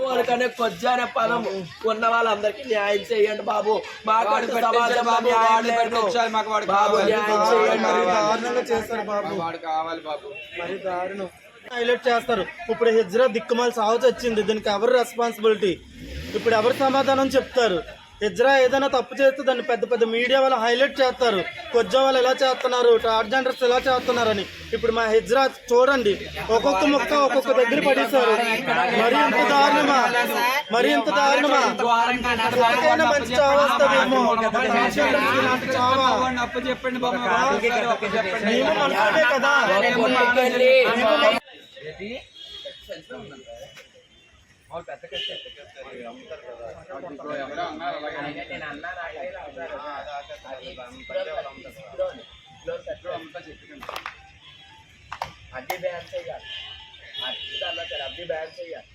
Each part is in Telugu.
వాళ్ళకనే కొద్దిగా పొలం ఉన్న వాళ్ళందరికీ న్యాయం చేయండి బాబు. మాకు సమాజం బాబు న్యాయం చేయండి. చేస్తారు బాబు, కావాలి బాబు, మరి దారుణం హైలైట్ చేస్తారు. ఇప్పుడు హిజ్రా దిక్కుమాలి సాగుతూ వచ్చింది, దీనికి ఎవరు రెస్పాన్సిబిలిటీ? ఇప్పుడు ఎవరు సమాధానం చెప్తారు? హిజ్రా ఏదైనా తప్పు చేస్తే దాన్ని పెద్ద పెద్ద మీడియా వాళ్ళు హైలైట్ చేస్తారు. కొజ్జా వాళ్ళు ఎలా చేస్తున్నారు, ట్రాన్స్జెండర్స్ ఎలా చేస్తున్నారని. ఇప్పుడు మా హిజ్రా చూడండి, ఒక్కొక్క ముక్క ఒక్కొక్క దగ్గర పడేశారు. మరి ఎంత దారుణమా, మరి ఎంత దారుణమా? ఎవరికైనా మంచి చావు వస్తుందేమో, చావా కదా. అది బ్యాన్ చేయాలి, అది బ్యాన్ చేయాలి.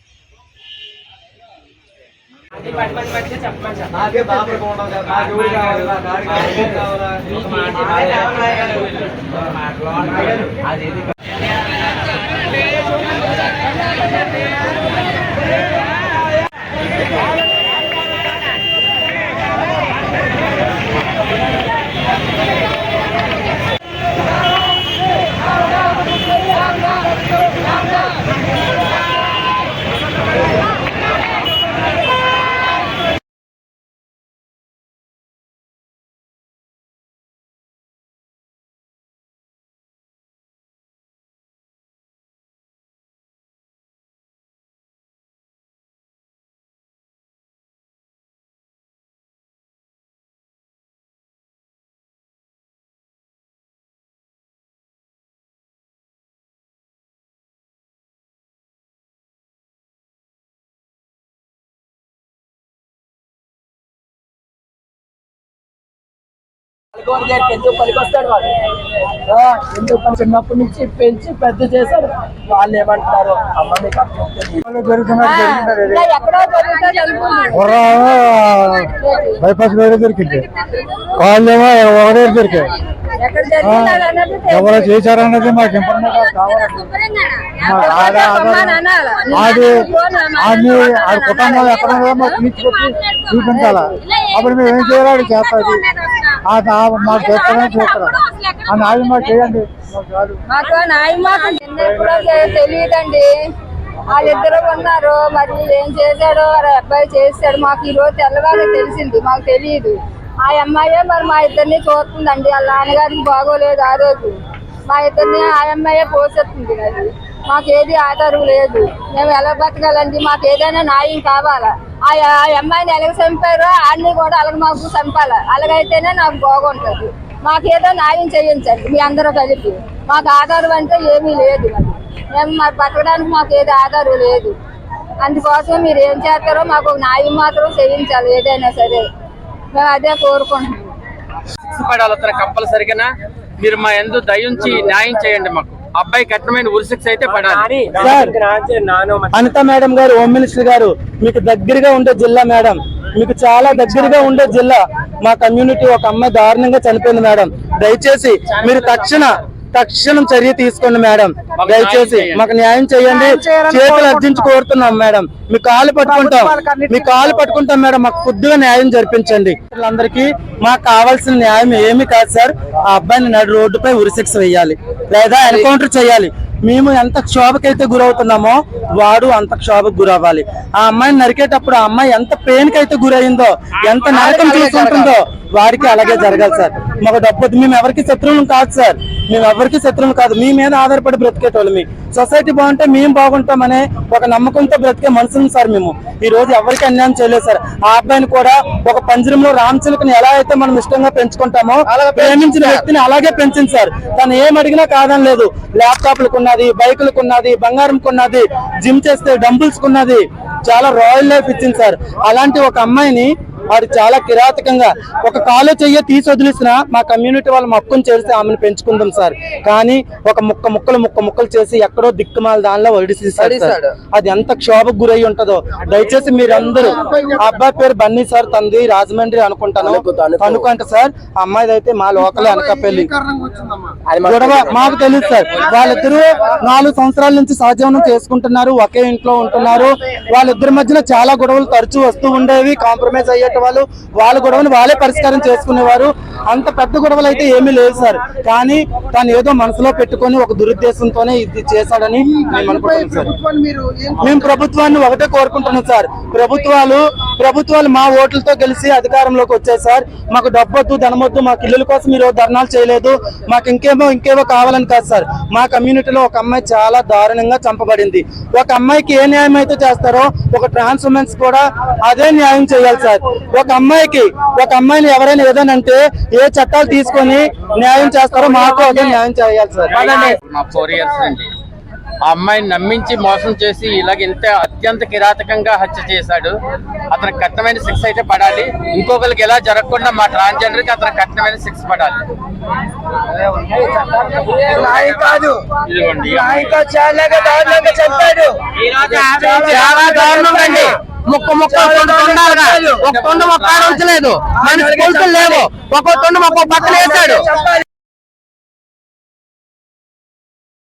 నాకే బాబు ఎందుకు పనికొస్తాడు వాడు? ఎందుకు పని? చిన్నప్పటి నుంచి పెంచి పెద్ద చేశారు. వాళ్ళు ఏమంటారు? అమ్మ బైపాస్ వేరే దొరికింది, వాళ్ళేమో ఒకటే దొరికాయి. ఎవరో చేశారన్నది మాకు ఇన్ఫర్మేషన్ కావాలి. అది కుటుంబం ఎక్కడ మాకు తీసుకొచ్చి చూపించాలా. అప్పుడు మేము ఏం చేయాలి చేస్తుంది మాకు చేస్తారని చూస్తారు. ఆ న్యాయం మాకు చేయండి. మాకు న్యాయం మాకు ఎప్పుడో తెలియదండి. వాళ్ళిద్దరు ఉన్నారు, మరి ఏం చేశాడో వారి అబ్బాయి చేశాడు. మాకు ఈ రోజు తెల్లవారు తెలిసింది, మాకు తెలియదు. ఆ అమ్మాయే మరి మా ఇద్దరిని చూస్తుందండి. వాళ్ళ నాన్నగారికి బాగోలేదు ఆ రోజు. మా ఇద్దరిని ఆ అమ్మాయే పోసేస్తుంది. అది మాకు ఏది ఆధారం లేదు. మేము ఎలా బతకాలండి? మాకు ఏదైనా న్యాయం కావాలా? ఆ అమ్మాయిని ఎలాగ చంపారో అన్ని కూడా అలాగ మాకు చంపాలా. అలాగైతేనే నాకు బాగుంటుంది. మాకేదో న్యాయం చేయించండి మీ అందరూ కలిపి. మాకు ఆధారం అంటే ఏమీ లేదు. మేము మరి బతకడానికి మాకు ఏది ఆధారం లేదు. అందుకోసం మీరు ఏం చేస్తారో మాకు న్యాయం మాత్రం చేయించాలి ఏదైనా సరే. మేము అదే కోరుకుంటున్నాం. కంపల్సరిగా మీరు మా యందు దయించి న్యాయం చేయండి. మాకు అబ్బాయి కఠినమైన ఉరిశిక్ష అయితే పడాలి. అనిత మేడం గారు, హోమ్ మినిస్టర్ గారు, మీకు దగ్గరగా ఉండే జిల్లా మేడం, మీకు చాలా దగ్గరగా ఉండే జిల్లా. మా కమ్యూనిటీ ఒక అమ్మాయి దారుణంగా చనిపోయింది మేడం. దయచేసి మీరు తక్షణం చర్య తీసుకోండి మేడం. దయచేసి మాకు న్యాయం చేయండి. చేతులు అర్జించి కోరుతున్నాం మేడం. మీ కాలు పట్టుకుంటాం మేడం. మాకు కొద్దిగా న్యాయం జరిపించండి. అందరికీ మాకు కావాల్సిన న్యాయం ఏమి కాదు సార్. ఆ అబ్బాయిని నడు రోడ్డుపై ఉరిశిక్ష వేయాలి లేదా ఎన్కౌంటర్ చేయాలి. మేము ఎంత క్షోభకైతే గురవుతున్నామో వాడు అంత క్షోభకు గురవ్వాలి. ఆ అమ్మాయిని నరికేటప్పుడు ఆ అమ్మాయి ఎంత పెయిన్ కి అయితే గురయిందో, ఎంత నరకం చూసుకుంటుందో వాడికి అలాగే జరగాలి సార్. మాకు డబ్బు, మేము ఎవరికి శత్రువులు కాదు సార్. మేము ఎవరికి శత్రువులు కాదు. మీ మీద ఆధారపడి బ్రతికేటోళ్ళు. మీ సొసైటీ బాగుంటే మేము బాగుంటామనే ఒక నమ్మకంతో బ్రతికే మనుషులు సార్. మేము ఈ రోజు ఎవరికి అన్యాయం చేయలేదు సార్. ఆ అబ్బాయిని కూడా ఒక పంజరంలో రామచిలుకని ఎలా అయితే మనం ఇష్టంగా పెంచుకుంటామో ప్రేమించిన వ్యక్తిని అలాగే పెంచింది సార్. తను ఏం అడిగినా కాదని లేదు. ల్యాప్టాప్లకు ఉన్నది, బైకులకు ఉన్నది, బంగారం కొన్నది, జిమ్ చేస్తే డంబుల్స్ కున్నది, చాలా రాయల్ లైఫ్ ఇచ్చింది సార్. అలాంటి ఒక అమ్మాయిని వాడు చాలా కిరాతకంగా ఒక కాలు చెయ్యి తీసి వదిలిసిన మా కమ్యూనిటీ వాళ్ళ మొక్కను చేసి ఆమెను పెంచుకుందాం సార్. కానీ ఒక ముక్కలు చేసి ఎక్కడో దిక్కుమాల దానిలో వడిసేసాడు సార్. అది ఎంత క్షోభకు గురై ఉంటుందో దయచేసి మీరందరూ, ఆ అబ్బాయి పేరు బన్నీ సార్, తంది రాజమండ్రి అనుకుంటాను, అనుకుంటా సార్. ఆ అమ్మాయిది అయితే మా లోకలే అనకాపల్లి. గొడవ మాకు తెలియదు సార్. వాళ్ళిద్దరూ 4 సంవత్సరాల నుంచి సహజీవనం చేసుకుంటున్నారు, ఒకే ఇంట్లో ఉంటున్నారు. వాళ్ళిద్దరి మధ్యన చాలా గొడవలు తరచూ వస్తూ ఉండేవి. కాంప్రమైజ్ అయ్యేట వాళ్ళు వాళ్ళ గొడవను వాళ్ళే పరిష్కారం చేసుకునేవారు. అంత పెద్ద గొడవలు అయితే ఏమీ లేదు సార్. కానీ తను ఏదో మనసులో పెట్టుకొని ఒక దురుద్దేశంతోనే ఇది చేశాడని మేము అనుకుంటున్నాం సార్. మేము ప్రభుత్వాన్ని ఒకటే కోరుకుంటున్నాం సార్. ప్రభుత్వాలు మా ఓట్లతో గెలిచి అధికారంలోకి వచ్చాయి సార్. మాకు డబ్బొద్దు, ధనమొద్దు, మాకు ఇల్లుల కోసం మీరు ధర్నాలు చేయలేదు, మాకు ఇంకేవో కావాలని కాదు సార్. మా కమ్యూనిటీలో ఒక అమ్మాయి చాలా దారుణంగా చంపబడింది. ఒక అమ్మాయికి ఏ న్యాయం అయితే చేస్తారో ఒక ట్రాన్స్ ఉమెన్స్ కూడా అదే న్యాయం చేయాలి సార్. ఒక అమ్మాయిని ఎవరైనా ఏదనంటే ఏ చట్టాలు తీసుకొని న్యాయం చేస్తారో మాకు అదే న్యాయం చేయాలి సార్. మా 4 ఇయర్స్ అండి. ఆ అమ్మాయిని నమ్మించి మోసం చేసి ఇలాగ ఇంత అత్యంత కిరాతకంగా హత్య చేశాడు. అతనికి కఠినమైన శిక్ష అయితే పడాలి. ఇంకొకరికి ఎలా జరగకుండా మా ట్రాన్స్జెండర్ కి అతనికి కఠినమైన శిక్ష పడాలి. చాలా దారుణంగా అండి. ముక్క ఉంచలేదు, మన లేవు, ఒక్కో తొండ ఒక్కో పక్కన వేశాడు.